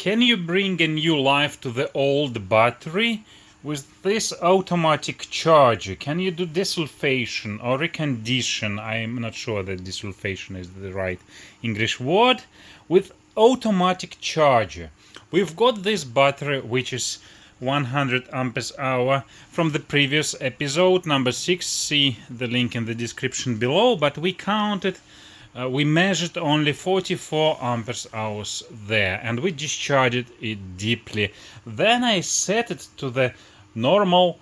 Can you bring a new life to the old battery? With this automatic charger, can you do desulfation or recondition? I'm not sure that desulfation is the right English word. With automatic charger, we've got this battery which is 100 amperes hour from the previous episode, number 6. See the link in the description below. But we counted, we measured only 44 amperes hours there, and we discharged it deeply. Then I set it to the normal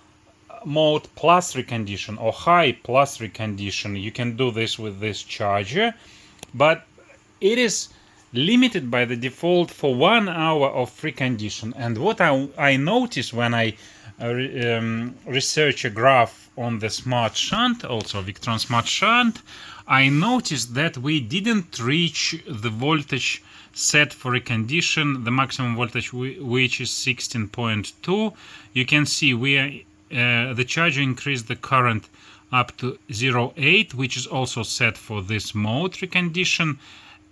mode plus recondition or high plus recondition. You can do this with this charger, but it is limited by the default for 1 hour of recondition. And what I noticed when I research a graph on the smart shunt, also Victron smart shunt, I noticed that we didn't reach the voltage set for recondition, the maximum voltage which is 16.2. You can see the charger increased the current up to 0.8, which is also set for this mode recondition,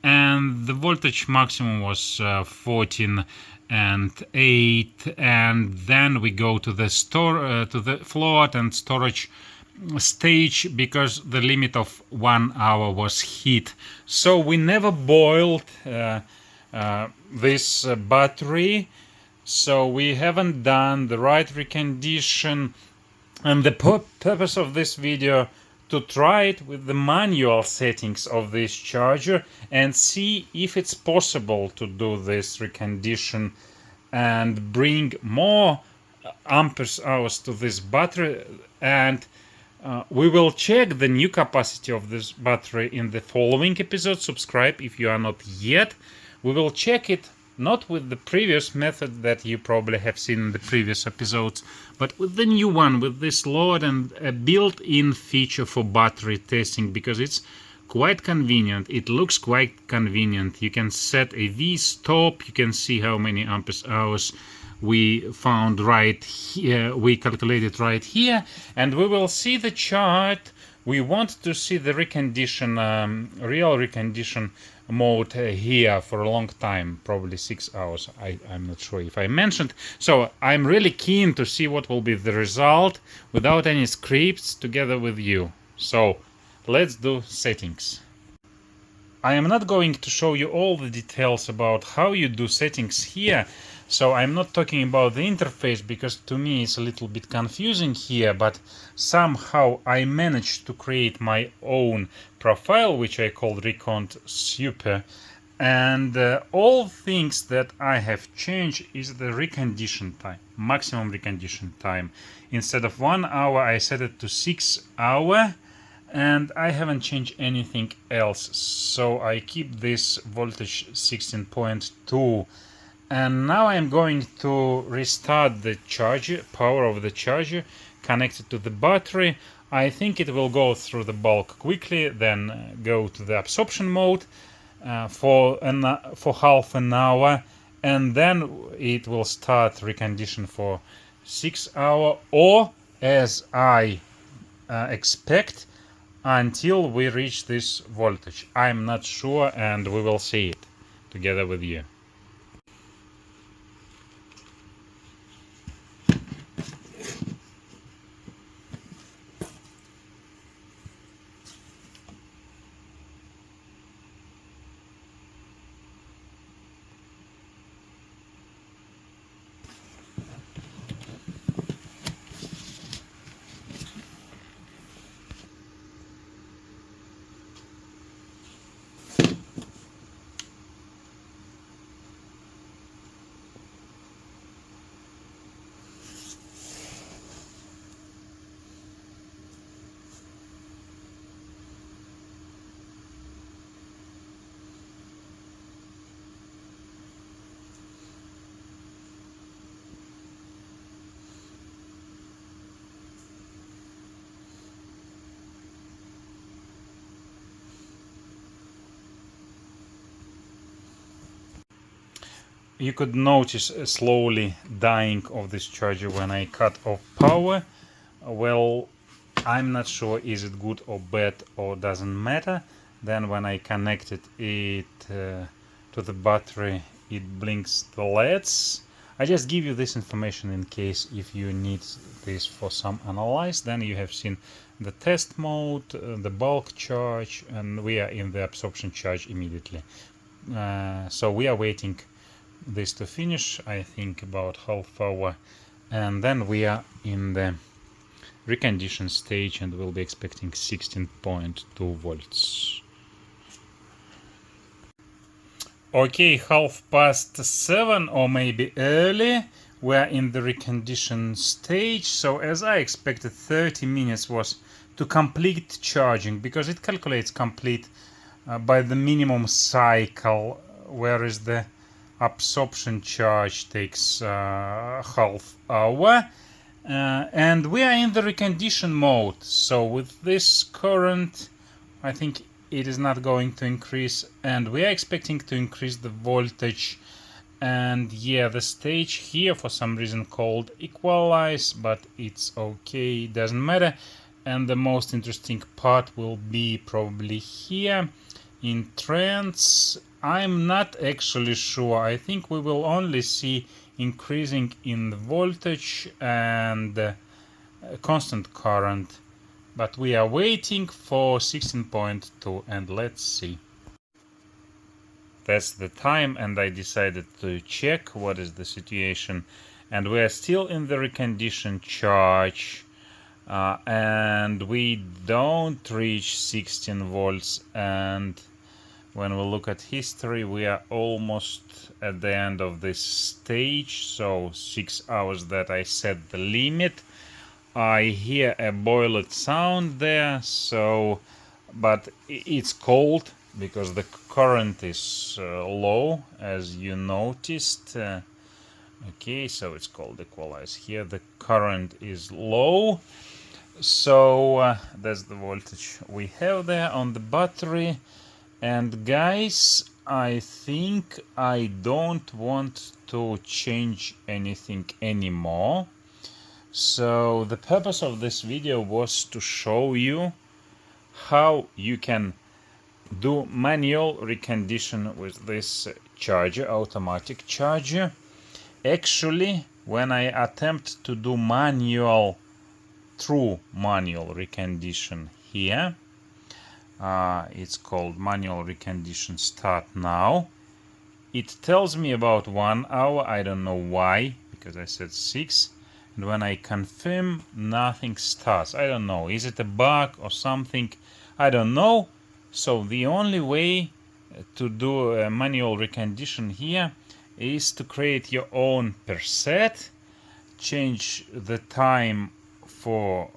and the voltage maximum was 14 and 8. And then we go to the to the float and storage stage because the limit of 1 hour was hit. So we never boiled this battery, so we haven't done the right recondition. And the purpose of this video to try it with the manual settings of this charger and see if it's possible to do this recondition and bring more amperes hours to this battery. And we will check the new capacity of this battery in the following episode. Subscribe if you are not yet. We will check it not with the previous method that you probably have seen in the previous episodes, but with the new one, with this load and a built-in feature for battery testing, because it's quite convenient. It looks quite convenient. You can set a V-stop. You can see how many amperes hours we found right here, we calculated right here, and we will see the chart. We want to see the recondition, real recondition mode here for a long time, probably 6 hours. I'm not sure if I mentioned. So I'm really keen to see what will be the result without any scripts together with you. So let's do settings. I am not going to show you all the details about how you do settings here. So I'm not talking about the interface because to me it's a little bit confusing here, but somehow I managed to create my own profile, which I call Recond Super. And all things that I have changed is the recondition time, maximum recondition time. Instead of 1 hour, I set it to 6 hours, and I haven't changed anything else. So I keep this voltage 16.2. And now I'm going to restart the charger, power of the charger connected to the battery. I think it will go through the bulk quickly, then go to the absorption mode for half an hour, and then it will start recondition for 6 hours, or as I expect, until we reach this voltage. I'm not sure, and we will see it together with you. You could notice a slowly dying of this charger when I cut off power. Well, I'm not sure is it good or bad or doesn't matter. Then when I connected it to the battery, it blinks the LEDs. I just give you this information in case if you need this for some analyze. Then you have seen the test mode, the bulk charge, and we are in the absorption charge immediately. So we are waiting this to finish, I think about half hour, and then we are in the recondition stage and we'll be expecting 16.2 volts. Okay, 7:30 or maybe early, we're in the recondition stage. So as I expected, 30 minutes was to complete charging, because it calculates complete by the minimum cycle, whereas the absorption charge takes half hour. And we are in the recondition mode, so with this current I think it is not going to increase, and we are expecting to increase the voltage. And yeah, the stage here for some reason called equalize, but it's okay, doesn't matter. And the most interesting part will be probably here in trends. I'm not actually sure. I think we will only see increasing in the voltage and constant current, but we are waiting for 16.2 and let's see. That's the time, and I decided to check what is the situation, and we are still in the recondition charge, and we don't reach 16 volts. And when we look at history, we are almost at the end of this stage, so 6 hours that I set the limit. I hear a boiler sound there, so but it's cold because the current is low, as you noticed. Okay, so it's called equalize here. The current is low, so that's the voltage we have there on the battery. And guys, I think I don't want to change anything anymore. So the purpose of this video was to show you how you can do manual recondition with this charger, automatic charger. Actually, when I attempt to do true manual recondition here, it's called manual recondition start now. It tells me about 1 hour. I don't know why, because I said 6. And when I confirm, nothing starts. I don't know. Is it a bug or something? I don't know. So the only way to do a manual recondition here is to create your own preset, change the time for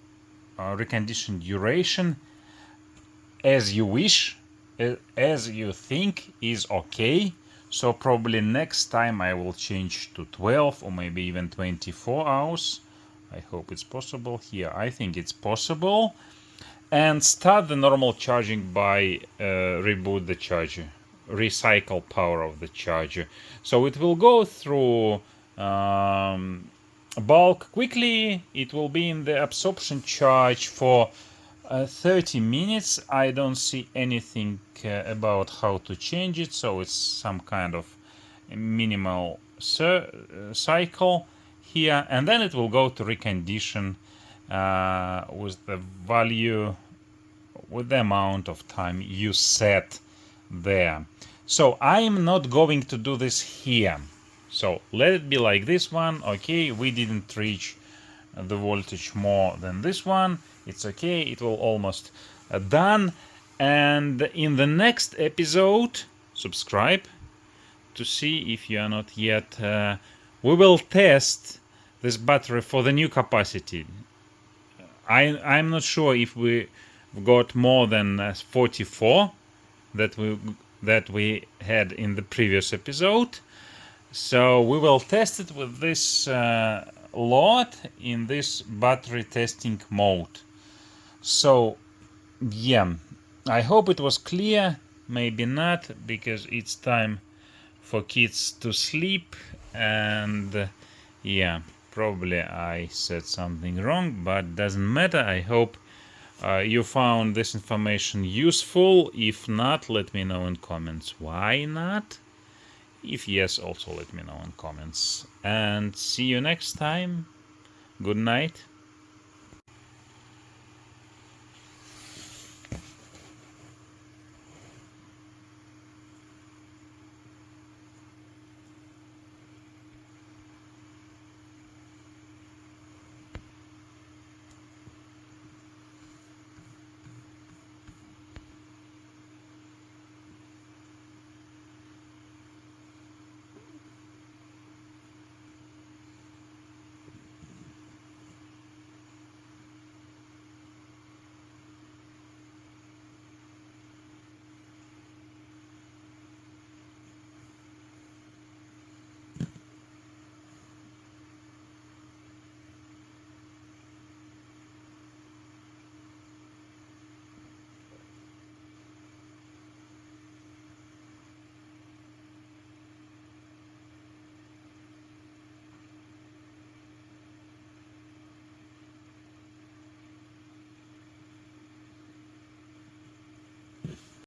recondition duration as you wish, as you think is okay. So probably next time I will change to 12 or maybe even 24 hours. I hope it's possible here. I think it's possible. And start the normal charging by reboot the charger, recycle power of the charger. So it will go through bulk quickly. It will be in the absorption charge for 30 minutes. I don't see anything about how to change it, so it's some kind of minimal cycle here, and then it will go to recondition with the value, with the amount of time you set there. So I'm not going to do this here, so let it be like this one. Okay, we didn't reach the voltage more than this one. It's okay, it will almost done. And in the next episode, subscribe to see if you are not yet. We will test this battery for the new capacity. I'm not sure if we got more than 44 that we had in the previous episode. So we will test it with this lot in this battery testing mode. So yeah, I hope it was clear. Maybe not, because it's time for kids to sleep, and yeah, probably I said something wrong, but doesn't matter. I hope you found this information useful. If not, let me know in comments why not. If yes, also let me know in comments. And see you next time. Good night.